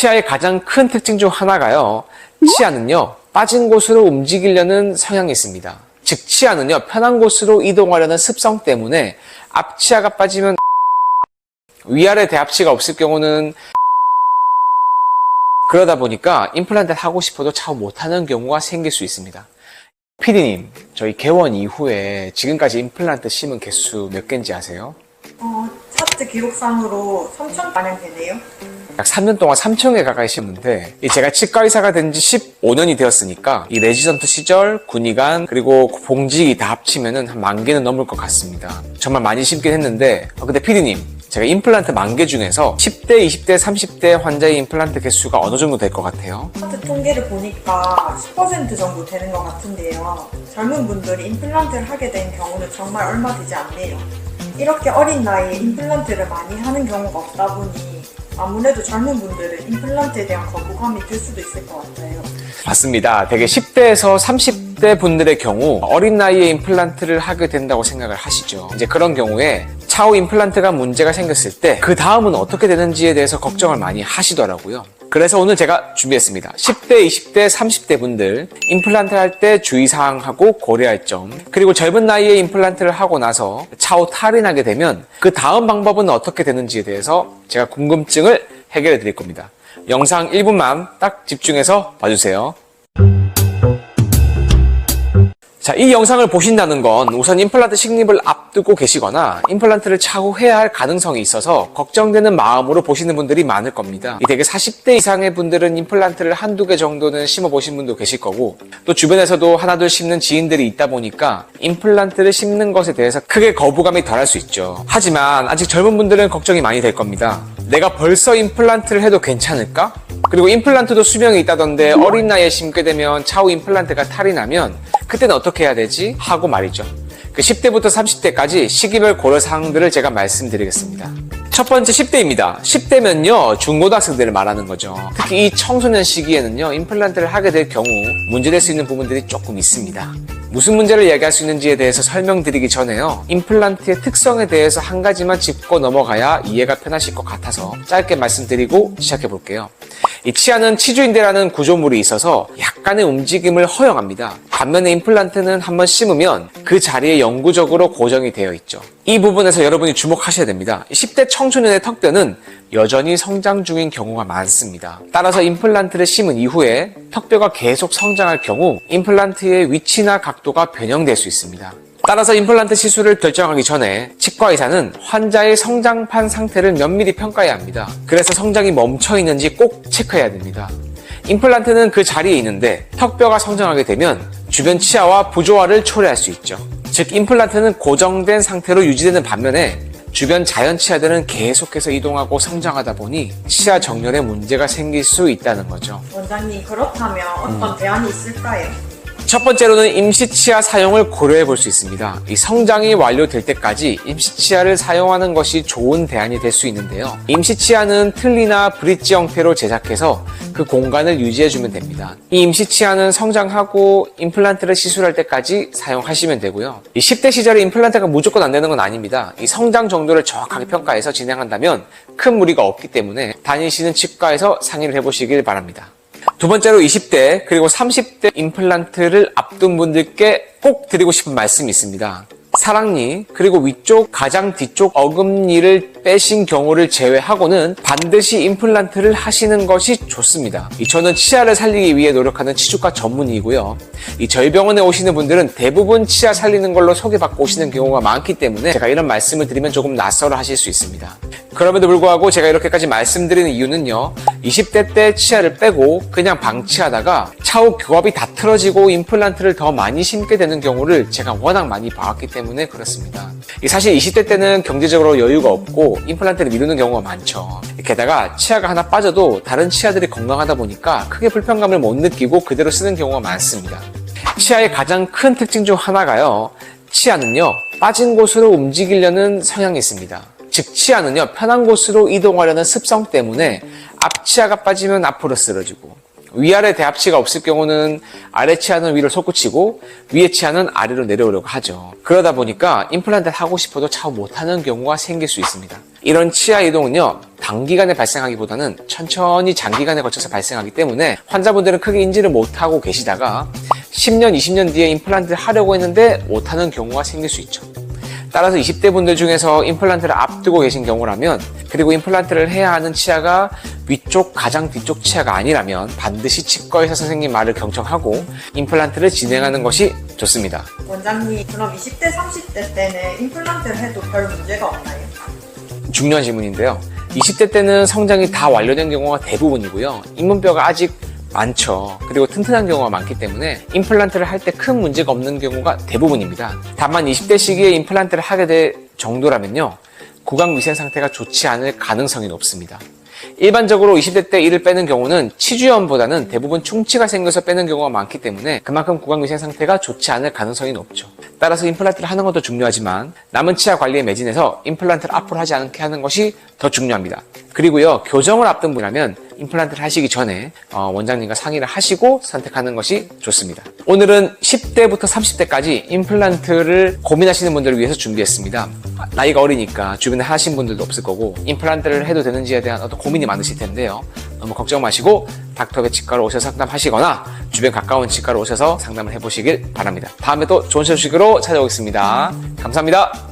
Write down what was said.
치아의 가장 큰 특징 중 하나가요. 치아는요, 빠진 곳으로 움직이려는 성향이 있습니다. 즉, 치아는요, 편한 곳으로 이동하려는 습성 때문에 앞치아가 빠지면 위아래 대합치가 없을 경우는 그러다 보니까 임플란트를 하고 싶어도 차후 못하는 경우가 생길 수 있습니다. PD님, 저희 개원 이후에 지금까지 임플란트 심은 개수 몇 개인지 아세요? 차트 기록상으로 3,000가량 되네요. 약 3년 동안 3,000개 가까이 심었는데 제가 치과의사가 된 지 15년이 되었으니까 이 레지던트 시절, 군의관, 그리고 봉직이 다 합치면은 한 10,000개는 넘을 것 같습니다. 정말 많이 심긴 했는데 근데 PD님, 제가 임플란트 10,000개 중에서 10대, 20대, 30대 환자의 임플란트 개수가 어느 정도 될 것 같아요? 차트 통계를 보니까 10% 정도 되는 것 같은데요. 젊은 분들이 임플란트를 하게 된 경우는 정말 얼마 되지 않네요. 이렇게 어린 나이에 임플란트를 많이 하는 경우가 없다 보니 아무래도 젊은 분들은 임플란트에 대한 거부감이 들 수도 있을 것 같아요. 맞습니다. 되게 10대에서 30대 분들의 경우 어린 나이에 임플란트를 하게 된다고 생각을 하시죠. 이제 그런 경우에 차후 임플란트가 문제가 생겼을 때 그 다음은 어떻게 되는지에 대해서 걱정을 많이 하시더라고요. 그래서 오늘 제가 준비했습니다. 10대, 20대, 30대 분들 임플란트 할 때 주의사항하고 고려할 점, 그리고 젊은 나이에 임플란트를 하고 나서 차후 탈이 나게 되면 그 다음 방법은 어떻게 되는지에 대해서 제가 궁금증을 해결해 드릴 겁니다. 영상 1분만 딱 집중해서 봐주세요. 자, 이 영상을 보신다는 건 우선 임플란트 식립을 앞두고 계시거나 임플란트를 차후 해야 할 가능성이 있어서 걱정되는 마음으로 보시는 분들이 많을 겁니다. 되게 40대 이상의 분들은 임플란트를 한두 개 정도는 심어보신 분도 계실 거고, 또 주변에서도 하나둘 심는 지인들이 있다 보니까 임플란트를 심는 것에 대해서 크게 거부감이 덜할 수 있죠. 하지만 아직 젊은 분들은 걱정이 많이 될 겁니다. 내가 벌써 임플란트를 해도 괜찮을까? 그리고 임플란트도 수명이 있다던데 어린 나이에 심게 되면 차후 임플란트가 탈이 나면 그때는 어떻게 해야 되지? 하고 말이죠. 그 10대부터 30대까지 시기별 고려사항들을 제가 말씀드리겠습니다. 첫 번째 10대입니다. 10대면요, 중고등학생들을 말하는 거죠. 특히 이 청소년 시기에는요, 임플란트를 하게 될 경우 문제될 수 있는 부분들이 조금 있습니다. 무슨 문제를 얘기할 수 있는지에 대해서 설명드리기 전에요, 임플란트의 특성에 대해서 한 가지만 짚고 넘어가야 이해가 편하실 것 같아서 짧게 말씀드리고 시작해 볼게요. 이 치아는 치주인대라는 구조물이 있어서 약간의 움직임을 허용합니다. 반면에 임플란트는 한번 심으면 그 자리에 영구적으로 고정이 되어 있죠. 이 부분에서 여러분이 주목하셔야 됩니다. 10대 청소년의 턱뼈는 여전히 성장 중인 경우가 많습니다. 따라서 임플란트를 심은 이후에 턱뼈가 계속 성장할 경우 임플란트의 위치나 각도가 변형될 수 있습니다. 따라서 임플란트 시술을 결정하기 전에 치과의사는 환자의 성장판 상태를 면밀히 평가해야 합니다. 그래서 성장이 멈춰 있는지 꼭 체크해야 됩니다. 임플란트는 그 자리에 있는데 턱뼈가 성장하게 되면 주변 치아와 부조화를 초래할 수 있죠. 즉, 임플란트는 고정된 상태로 유지되는 반면에 주변 자연 치아들은 계속해서 이동하고 성장하다 보니 치아 정렬에 문제가 생길 수 있다는 거죠. 원장님, 그렇다면 어떤 대안이 있을까요? 첫 번째로는 임시치아 사용을 고려해 볼 수 있습니다. 이 성장이 완료될 때까지 임시치아를 사용하는 것이 좋은 대안이 될 수 있는데요. 임시치아는 틀니나 브릿지 형태로 제작해서 그 공간을 유지해주면 됩니다. 이 임시치아는 성장하고 임플란트를 시술할 때까지 사용하시면 되고요. 이 10대 시절에 임플란트가 무조건 안 되는 건 아닙니다. 이 성장 정도를 정확하게 평가해서 진행한다면 큰 무리가 없기 때문에 다니시는 치과에서 상의를 해보시길 바랍니다. 두 번째로 20대 그리고 30대 임플란트를 앞둔 분들께 꼭 드리고 싶은 말씀이 있습니다. 사랑니 그리고 위쪽 가장 뒤쪽 어금니를 빼신 경우를 제외하고는 반드시 임플란트를 하시는 것이 좋습니다. 저는 치아를 살리기 위해 노력하는 치주과 전문의이고요. 저희 병원에 오시는 분들은 대부분 치아 살리는 걸로 소개받고 오시는 경우가 많기 때문에 제가 이런 말씀을 드리면 조금 낯설어 하실 수 있습니다. 그럼에도 불구하고 제가 이렇게까지 말씀드리는 이유는요, 20대 때 치아를 빼고 그냥 방치하다가 차후 교합이 다 틀어지고 임플란트를 더 많이 심게 되는 경우를 제가 워낙 많이 봐왔기 때문에 그렇습니다. 사실 20대 때는 경제적으로 여유가 없고 임플란트를 미루는 경우가 많죠. 게다가 치아가 하나 빠져도 다른 치아들이 건강하다 보니까 크게 불편감을 못 느끼고 그대로 쓰는 경우가 많습니다. 치아의 가장 큰 특징 중 하나가요, 치아는요, 빠진 곳으로 움직이려는 성향이 있습니다. 즉, 치아는요, 편한 곳으로 이동하려는 습성 때문에 앞치아가 빠지면 앞으로 쓰러지고 위아래 대합치가 없을 경우는 아래 치아는 위로 솟구치고 위에 치아는 아래로 내려오려고 하죠. 그러다 보니까 임플란트를 하고 싶어도 참 못하는 경우가 생길 수 있습니다. 이런 치아 이동은요, 단기간에 발생하기보다는 천천히 장기간에 거쳐서 발생하기 때문에 환자분들은 크게 인지를 못하고 계시다가 10년, 20년 뒤에 임플란트를 하려고 했는데 못하는 경우가 생길 수 있죠. 따라서 20대 분들 중에서 임플란트를 앞두고 계신 경우라면, 그리고 임플란트를 해야 하는 치아가 위쪽 가장 뒤쪽 치아가 아니라면 반드시 치과의사 선생님 말을 경청하고 임플란트를 진행하는 것이 좋습니다. 원장님, 그럼 20대, 30대 때는 임플란트를 해도 별 문제가 없나요? 중요한 질문인데요. 20대 때는 성장이 다 완료된 경우가 대부분이고요. 잇몸뼈가 아직 많죠. 그리고 튼튼한 경우가 많기 때문에 임플란트를 할 때 큰 문제가 없는 경우가 대부분입니다. 다만 20대 시기에 임플란트를 하게 될 정도라면요, 구강 위생 상태가 좋지 않을 가능성이 높습니다. 일반적으로 20대 때 이를 빼는 경우는 치주염보다는 대부분 충치가 생겨서 빼는 경우가 많기 때문에 그만큼 구강 위생 상태가 좋지 않을 가능성이 높죠. 따라서 임플란트를 하는 것도 중요하지만 남은 치아 관리에 매진해서 임플란트를 앞으로 하지 않게 하는 것이 더 중요합니다. 그리고요, 교정을 앞둔 분이라면 임플란트를 하시기 전에 원장님과 상의를 하시고 선택하는 것이 좋습니다. 오늘은 10대부터 30대까지 임플란트를 고민하시는 분들을 위해서 준비했습니다. 나이가 어리니까 주변에 하신 분들도 없을 거고 임플란트를 해도 되는지에 대한 어떤 고민이 많으실 텐데요. 너무 걱정 마시고 닥터베 치과로 오셔서 상담하시거나 주변 가까운 치과로 오셔서 상담을 해보시길 바랍니다. 다음에 또 좋은 소식으로 찾아오겠습니다. 감사합니다.